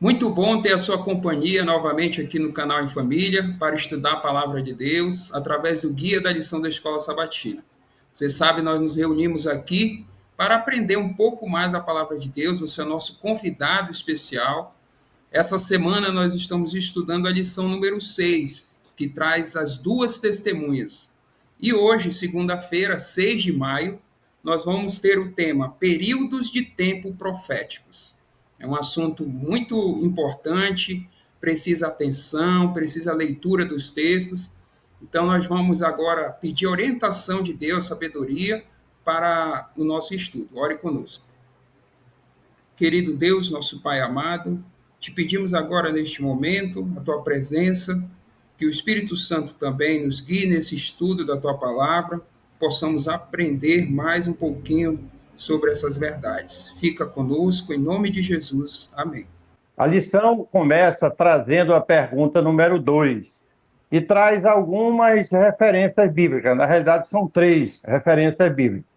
Muito bom ter a sua companhia novamente aqui no canal Em Família para estudar a palavra de Deus através do guia da lição da Escola Sabatina. Você sabe, nós nos reunimos aqui para aprender um pouco mais da palavra de Deus. Você é nosso convidado especial. Essa semana nós estamos estudando a lição número 6, que traz as duas testemunhas. E hoje, segunda-feira, 6 de maio, nós vamos ter o tema Períodos de Tempo Proféticos. É um assunto muito importante, precisa atenção, precisa leitura dos textos. Então, nós vamos agora pedir orientação de Deus, sabedoria, para o nosso estudo. Ore conosco. Querido Deus, nosso Pai amado, te pedimos agora, neste momento, a tua presença, que o Espírito Santo também nos guie nesse estudo da tua palavra, possamos aprender mais um pouquinho sobre essas verdades. Fica conosco, em nome de Jesus. Amém. A lição começa trazendo a pergunta número 2 e traz algumas referências bíblicas. Na realidade, são 3 referências bíblicas.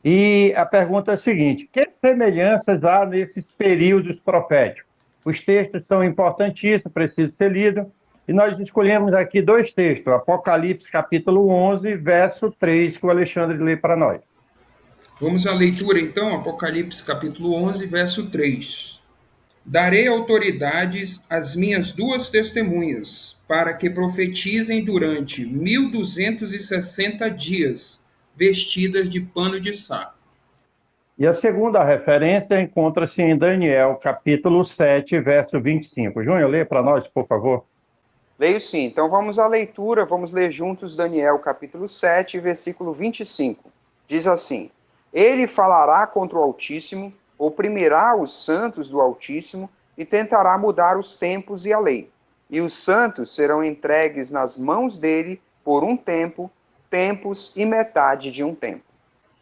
E a pergunta é a seguinte: que semelhanças há nesses períodos proféticos? Os textos são importantíssimos, precisam ser lidos, e nós escolhemos aqui 2 textos, Apocalipse capítulo 11, verso 3, que o Alexandre lê para nós. Vamos à leitura, então, Apocalipse capítulo 11, verso 3. Darei autoridades às minhas duas testemunhas, para que profetizem durante 1260 dias, vestidas de pano de saco. E a segunda referência encontra-se em Daniel, capítulo 7, verso 25. Júnior, lê para nós, por favor. Leio sim. Então vamos à leitura, vamos ler juntos Daniel, capítulo 7, versículo 25. Diz assim: Ele falará contra o Altíssimo, oprimirá os santos do Altíssimo e tentará mudar os tempos e a lei. E os santos serão entregues nas mãos dele por um tempo, tempos e metade de um tempo.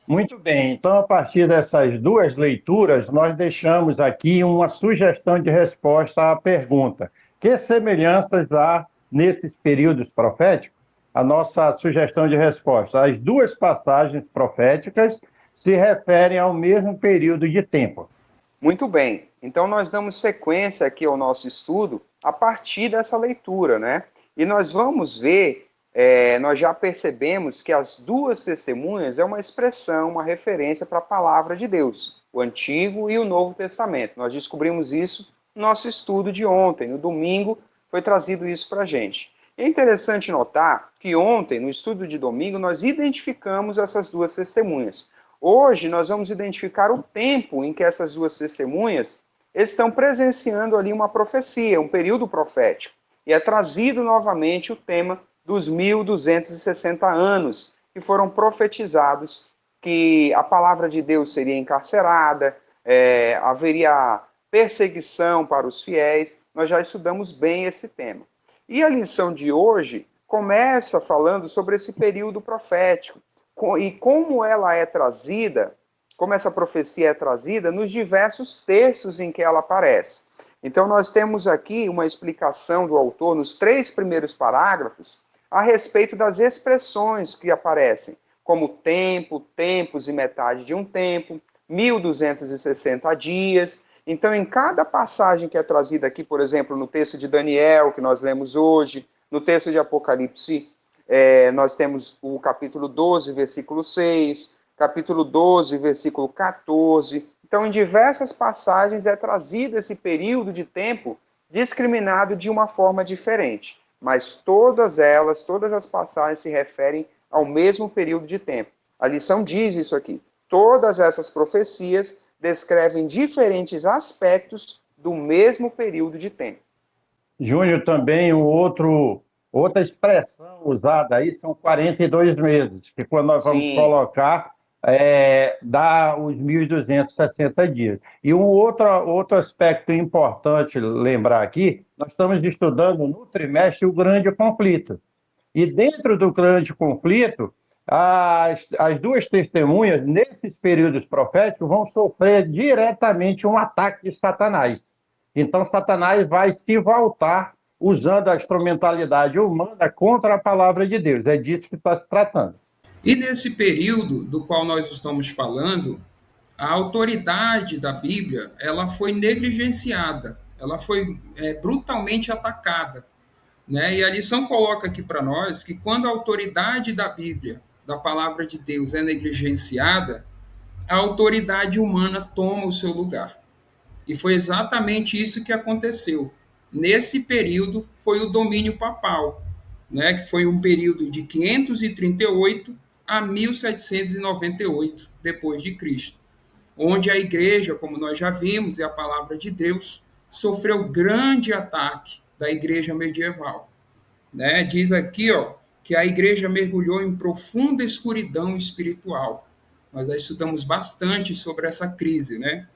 Muito bem, então a partir dessas 2 leituras, nós deixamos aqui uma sugestão de resposta à pergunta: que semelhanças há nesses períodos proféticos? A nossa sugestão de resposta: as 2 passagens proféticas se referem ao mesmo período de tempo. Muito bem, então nós damos sequência aqui ao nosso estudo a partir dessa leitura, né? E nós vamos ver, nós já percebemos que as duas testemunhas é uma expressão, uma referência para a palavra de Deus, o Antigo e o Novo Testamento. Nós descobrimos isso no nosso estudo de ontem, no domingo foi trazido isso para a gente. É interessante notar que ontem, no estudo de domingo, nós identificamos essas duas testemunhas. Hoje nós vamos identificar o tempo em que essas duas testemunhas estão presenciando ali uma profecia, um período profético. E é trazido novamente o tema dos 1260 anos que foram profetizados, que a palavra de Deus seria encarcerada, haveria perseguição para os fiéis. Nós já estudamos bem esse tema. E a lição de hoje começa falando sobre esse período profético e como ela é trazida, como essa profecia é trazida nos diversos textos em que ela aparece. Então nós temos aqui uma explicação do autor nos 3 primeiros parágrafos a respeito das expressões que aparecem, como tempo, tempos e metade de um tempo, 1260 dias. Então, em cada passagem que é trazida aqui, por exemplo, no texto de Daniel, que nós lemos hoje, no texto de Apocalipse, nós temos o capítulo 12, versículo 6, capítulo 12, versículo 14. Então, em diversas passagens é trazido esse período de tempo discriminado de uma forma diferente. Mas todas as passagens se referem ao mesmo período de tempo. A lição diz isso aqui. Todas essas profecias descrevem diferentes aspectos do mesmo período de tempo. Júnior, também outra expressão usada aí são 42 meses, que quando nós vamos colocar, dá os 1.260 dias. E um outro aspecto importante lembrar aqui, nós estamos estudando no trimestre o grande conflito. E dentro do grande conflito, as 2 testemunhas, nesses períodos proféticos, vão sofrer diretamente um ataque de Satanás. Então, Satanás vai se voltar usando a instrumentalidade humana contra a palavra de Deus. É disso que está se tratando. E nesse período do qual nós estamos falando, a autoridade da Bíblia ela foi negligenciada. ela foi brutalmente atacada, né? E a lição coloca aqui para nós que quando a autoridade da Bíblia, da palavra de Deus, é negligenciada, a autoridade humana toma o seu lugar. E foi exatamente isso que aconteceu. Nesse período foi o domínio papal, né, que foi um período de 538 a 1798 depois de Cristo, onde a igreja, como nós já vimos, e a palavra de Deus, sofreu grande ataque da igreja medieval, né? Diz aqui, ó, que a igreja mergulhou em profunda escuridão espiritual. Nós já estudamos bastante sobre essa crise, né?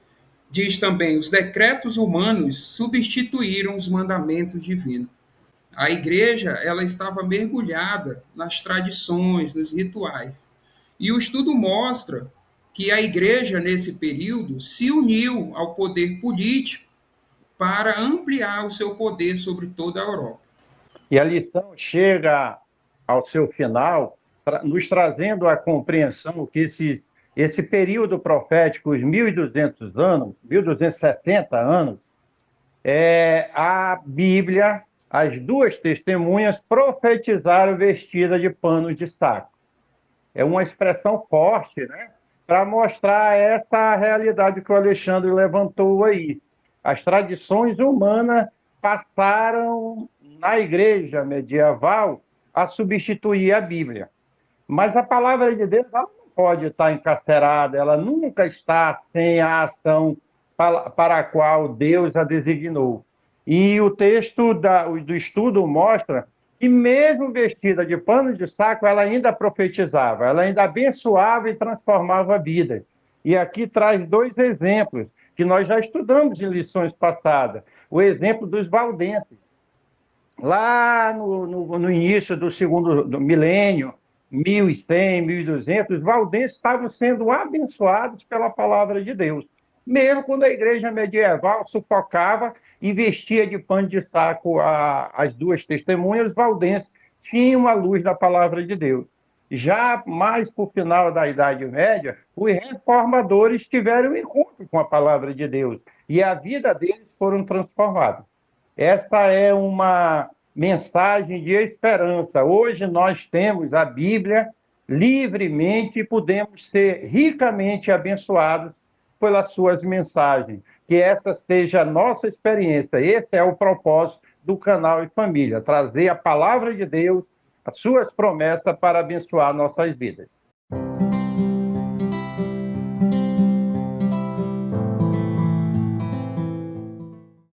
Diz também, os decretos humanos substituíram os mandamentos divinos. A igreja, ela estava mergulhada nas tradições, nos rituais. E o estudo mostra que a igreja, nesse período, se uniu ao poder político para ampliar o seu poder sobre toda a Europa. E a lição chega ao seu final, nos trazendo a compreensão que esse período profético, os 1.200 anos, 1.260 anos, a Bíblia, as duas testemunhas profetizaram vestida de pano de saco. É uma expressão forte, né? Para mostrar essa realidade que o Alexandre levantou aí. As tradições humanas passaram na igreja medieval a substituir a Bíblia. Mas a palavra de Deus ela não pode estar encarcerada, ela nunca está sem a ação para a qual Deus a designou. E o texto do estudo mostra que mesmo vestida de pano de saco, ela ainda profetizava, ela ainda abençoava e transformava vidas. E aqui traz dois exemplos que nós já estudamos em lições passadas. O exemplo dos valdenses. Lá no início do segundo milênio, 1100, 1200, os valdenses estavam sendo abençoados pela palavra de Deus. Mesmo quando a igreja medieval sufocava e vestia de pano de saco as duas testemunhas, os valdenses tinham a luz da palavra de Deus. Já mais para o final da Idade Média, os reformadores tiveram um encontro com a palavra de Deus e a vida deles foram transformadas. Essa é uma mensagem de esperança. Hoje nós temos a Bíblia livremente e podemos ser ricamente abençoados pelas suas mensagens. Que essa seja a nossa experiência. Esse é o propósito do canal e Família, trazer a palavra de Deus, as suas promessas para abençoar nossas vidas.